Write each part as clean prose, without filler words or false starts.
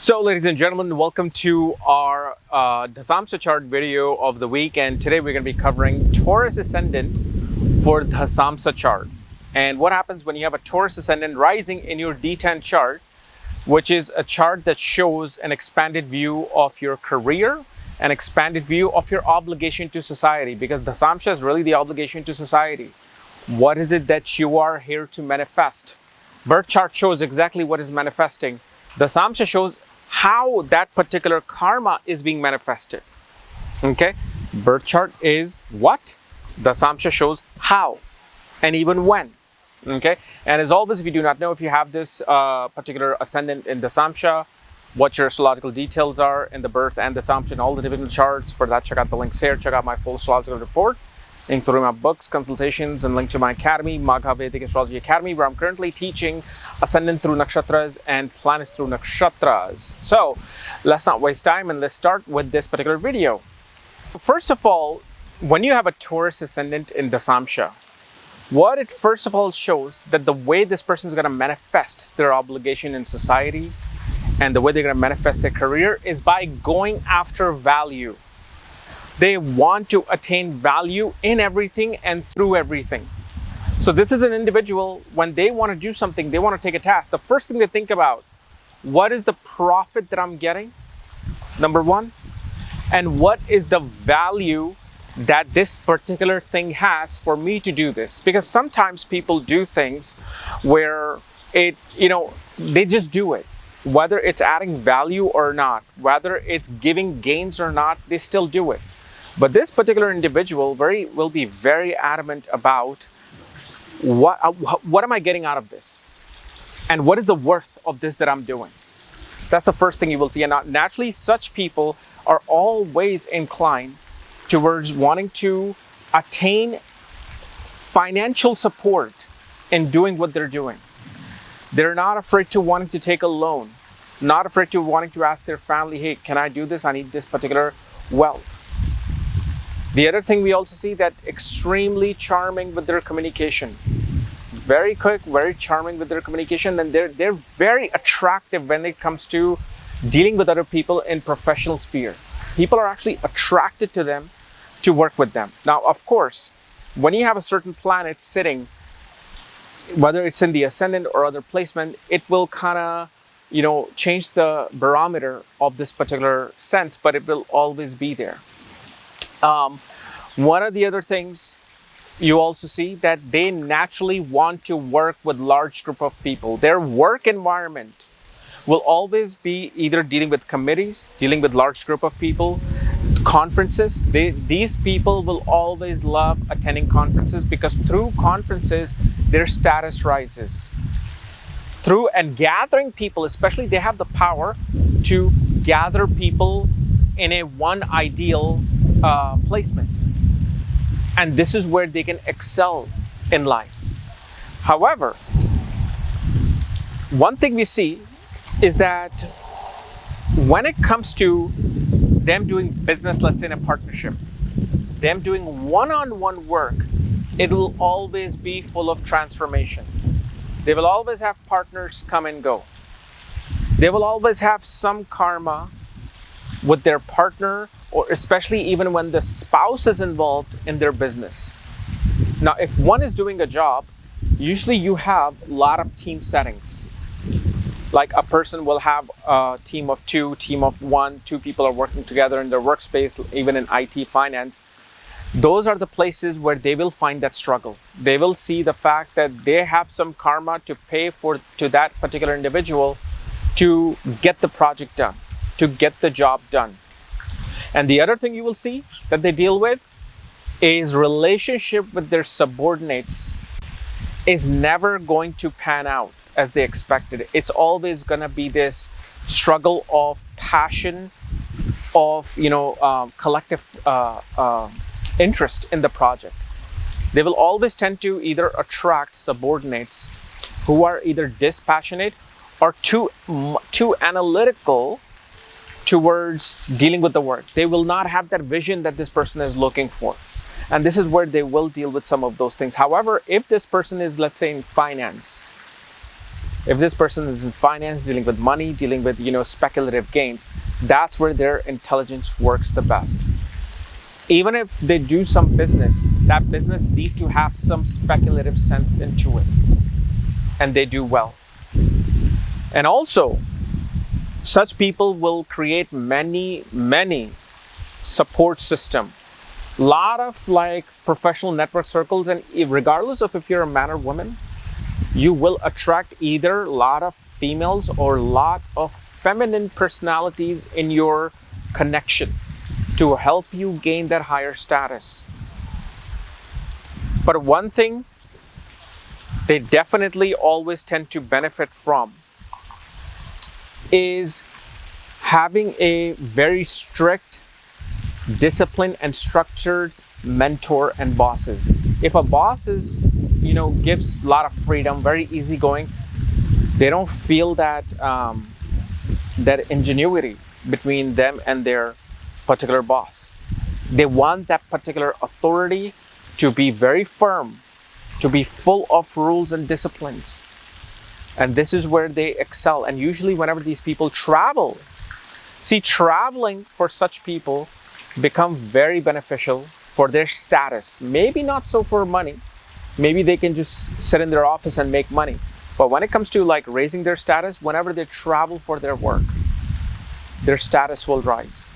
So, ladies and gentlemen, welcome to our Dasamsa chart video of the week. And today we're going to be covering Taurus ascendant for the Dasamsa chart. And what happens when you have a Taurus ascendant rising in your D10 chart, which is a chart that shows an expanded view of your career, an expanded view of your obligation to society, because Dasamsa is really the obligation to society. What is it that you are here to manifest? Birth chart shows exactly what is manifesting. Dasamsa shows how that particular karma is being manifested. Okay, birth chart is what? Dasamsa shows how and even when. Okay, and as always, if you do not know if you have this particular ascendant in Dasamsa, what your astrological details are in the birth and Dasamsa and all the divisional charts, for that check out the links here. Check out my full astrological report, including my books, consultations, and link to my academy, Vedic Astrology Academy, where I'm currently teaching ascendant through nakshatras and planets through nakshatras. So let's not waste time and let's start with this particular video. First of all, when you have a Taurus ascendant in Dasamsa, what it first of all shows that the way this person is going to manifest their obligation in society and the way they're going to manifest their career is by going after value. They want to attain value in everything and through everything. So this is an individual, when they want to do something, they want to take a task. The first thing they think about, what is the profit that I'm getting? Number one. And what is the value that this particular thing has for me to do this? Because sometimes people do things where they just do it. Whether it's adding value or not, whether it's giving gains or not, they still do it. But this particular individual will be very adamant about what am I getting out of this? And what is the worth of this that I'm doing? That's the first thing you will see. And naturally, such people are always inclined towards wanting to attain financial support in doing what they're doing. They're not afraid to wanting to take a loan, not afraid to wanting to ask their family, hey, can I do this? I need this particular wealth. The other thing we also see that extremely charming with their communication. Very quick, very charming with their communication, and they're very attractive when it comes to dealing with other people in professional sphere. People are actually attracted to them to work with them. Now, of course, when you have a certain planet sitting, whether it's in the ascendant or other placement, it will kind of, change the barometer of this particular sense, but it will always be there. One of the other things you also see that they naturally want to work with large group of people. Their work environment will always be either dealing with committees, dealing with large group of people, conferences. These people will always love attending conferences because through conferences, their status rises. Through and gathering people, especially, they have the power to gather people in a one ideal placement. And this is where they can excel in life. However, one thing we see is that when it comes to them doing business, let's say in a partnership, them doing one-on-one work, it will always be full of transformation. They will always have partners come and go. They will always have some karma with their partner, or especially even when the spouse is involved in their business. Now, if one is doing a job, usually you have a lot of team settings. Like a person will have a team of two, team of one, two people are working together in their workspace, even in IT, finance. Those are the places where they will find that struggle. They will see the fact that they have some karma to pay to that particular individual to get the project done, to get the job done. And the other thing you will see that they deal with is relationship with their subordinates is never going to pan out as they expected. It's always going to be this struggle of passion, of collective interest in the project. They will always tend to either attract subordinates who are either dispassionate or too analytical towards dealing with the work. They will not have that vision that this person is looking for. And this is where they will deal with some of those things. However, if this person is, let's say, in finance, If this person is in finance, dealing with money, dealing with, speculative gains, that's where their intelligence works the best. Even if they do some business, that business needs to have some speculative sense into it, and they do well. And also, such people will create many support system. Lot of like professional network circles, and regardless of if you're a man or woman, you will attract either a lot of females or a lot of feminine personalities in your connection to help you gain that higher status. But one thing they definitely always tend to benefit from is having a very strict, disciplined and structured mentor and bosses. If a boss is, gives a lot of freedom, very easygoing, they don't feel that that ingenuity between them and their particular boss. They want that particular authority to be very firm, to be full of rules and disciplines. And this is where they excel. And usually whenever these people travel, traveling for such people become very beneficial for their status. Maybe not so for money. Maybe they can just sit in their office and make money. But when it comes to like raising their status, whenever they travel for their work, their status will rise.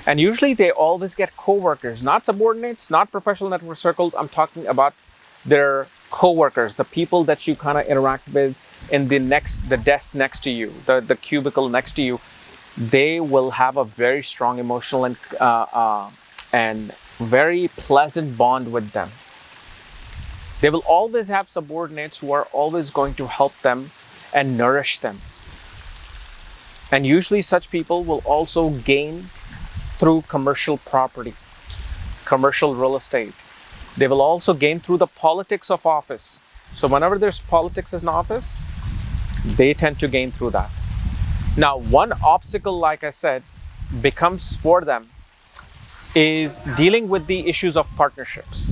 And usually they always get co-workers, not subordinates, not professional network circles. I'm talking about their co-workers, the people that you kind of interact with in the desk next to you, the cubicle next to you. They will have a very strong emotional and very pleasant bond with them. They will always have subordinates who are always going to help them and nourish them. And usually such people will also gain through commercial property, commercial real estate. They will also gain through the politics of office. So whenever there's politics in office, they tend to gain through that. Now, one obstacle, like I said, becomes for them is dealing with the issues of partnerships.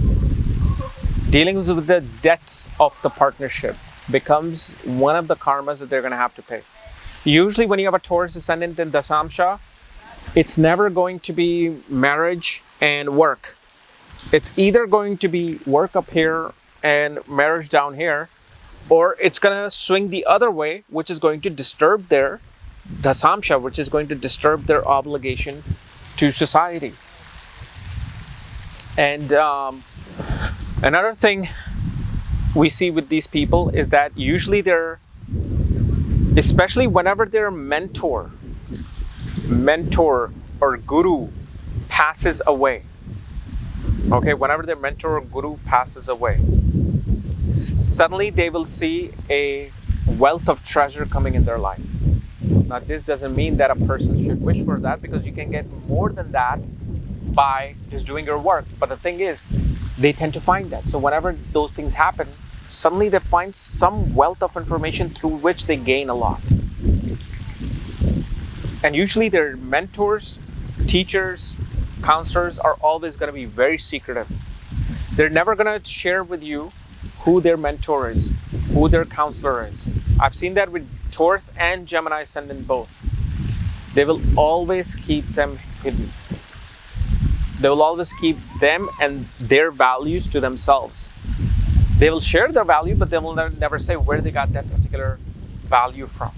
Dealing with the debts of the partnership becomes one of the karmas that they're going to have to pay. Usually when you have a Taurus ascendant in Dasamsha, it's never going to be marriage and work. It's either going to be work up here and marriage down here, or it's going to swing the other way, which is going to disturb their dasamsha, which is going to disturb their obligation to society. And another thing we see with these people is that usually they're, especially whenever their mentor or guru passes away, okay, whenever their mentor or guru passes away, suddenly they will see a wealth of treasure coming in their life. Now, this doesn't mean that a person should wish for that, because you can get more than that by just doing your work. But the thing is, they tend to find that. So whenever those things happen, suddenly they find some wealth of information through which they gain a lot. And usually their mentors, teachers, counselors are always going to be very secretive. They're never going to share with you who their mentor is, who their counselor is. I've seen that with Taurus and Gemini ascendant both. They will always keep them hidden. They will always keep them and their values to themselves. They will share their value, but they will never say where they got that particular value from.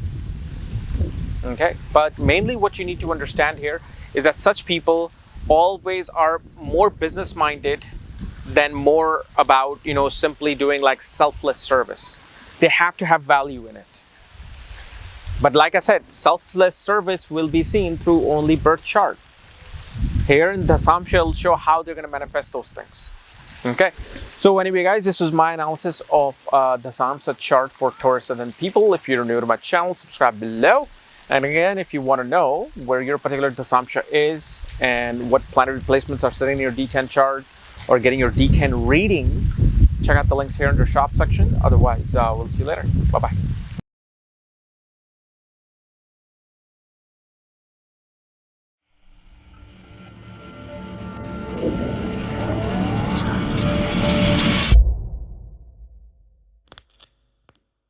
Okay, but mainly what you need to understand here is that such people always are more business-minded than more about, simply doing like selfless service. They have to have value in it. But like I said, selfless service will be seen through only birth chart. Here in Dashamsha will show how they're going to manifest those things. Okay, so anyway guys, this was my analysis of Dasamsa chart for Taurus ascendant people. If you're new to my channel, subscribe below. And again, if you want to know where your particular Dasamsha is and what planetary placements are sitting in your D10 chart, or getting your D10 reading, check out the links here in the shop section. Otherwise, we'll see you later. Bye-bye.